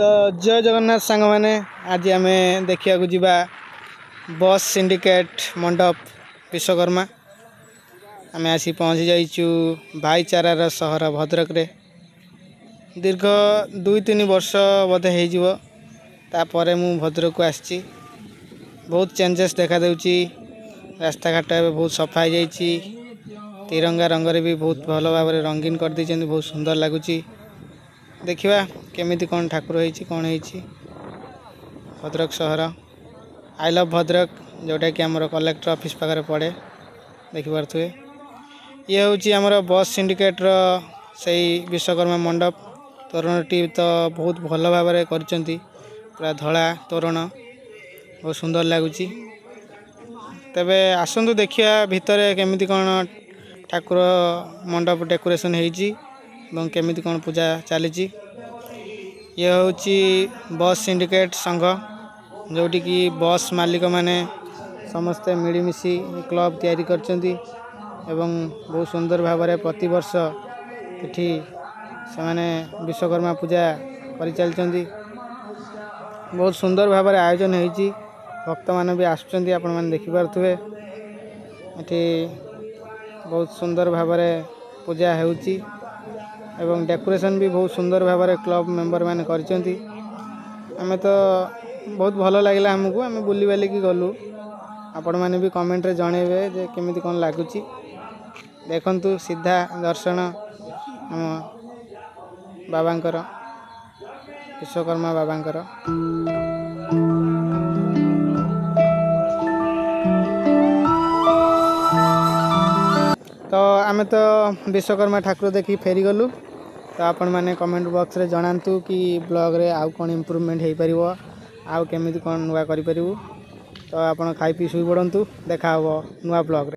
तो जय जगन्नाथ सांग मैंने आज आम देखा जा बस सिंडिकेट मंडप विश्वकर्मा आम आसी पहुँची जाइचु भाईचारार सहर भद्रक रे दीर्घ 2-3 वर्ष बोधे होपर मु भद्रक को आसी बहुत चेंजेस देखा देउची रास्ता घाट बहुत सफा हो जाइए तिरंगा रंग भी बहुत भल भाव रंगीन कर दी बहुत सुंदर लगुच देखा केमिति कौन ठाकुर होती कौन होती भद्रक सहर आई लव भद्रक जोटा कि आमर कलेक्टर ऑफिस पाखे पड़े देखिपे ये हूँ आमर बस सिंडिकेट से विश्वकर्मा मंडप तोरणटी तो बहुत भल भाव कर पूरा धला तोरण बहुत सुंदर लगुच तेबे आसतु देखिया भितर केमिति कौन ठाकुर मंडप डेकोरेशन होती केमिति कौन पूजा चली ये हूँ बस सिंडिकेट संघ जोटी कि बस मालिक माने समस्ते मिलमिशि क्लब तैयारी करचंती एवं बहुत सुंदर भाव में प्रति वर्ष ये से विश्वकर्मा पूजा परिचालित बहुत सुंदर भाव में आयोजन होती भक्त मान भी आसुँच आपण मैंने देखिपे ये बहुत सुंदर भाव में पूजा होती एवं डेकोरेशन भी बहुत सुंदर भाव में क्लब मेंबर मैंने करचंती आमे तो बहुत भल लगे आमको आम बुली बालिकी गलु आपण मैंने भी कमेंट रे जनइबे जे केमिति कौन लगुच देखंतु सीधा दर्शन आम बाबांकर विश्वकर्मा बाबांकर तो आमे तो विश्वकर्मा ठाकुर देखी फेरी गलु तो आपण मैंने कमेंट बॉक्स रे जनातु कि ब्लॉग रे आउ कौन इम्प्रूवमेंट हो पार आउ केमिति कौन नुआ करि परिबु तो आपण खाई पी सुई पड़तु देखा नुआ ब्लॉग रे।